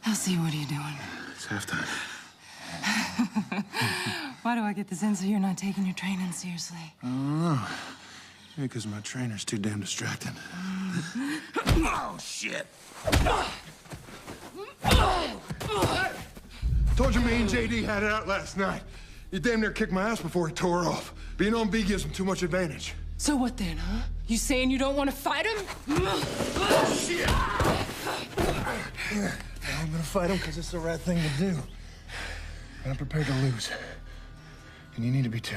Alcide, what are you doing? It's halftime. Why do I get the sense that you're not taking your training seriously? I don't know. Maybe because my trainer's too damn distracted. Oh, shit! Told you me and JD had it out last night. You damn near kicked my ass before he tore off. Being on B gives him too much advantage. So what then, huh? You saying you don't want to fight him? Shit! I'm gonna fight him because it's the right thing to do. And I'm prepared to lose. And you need to be too.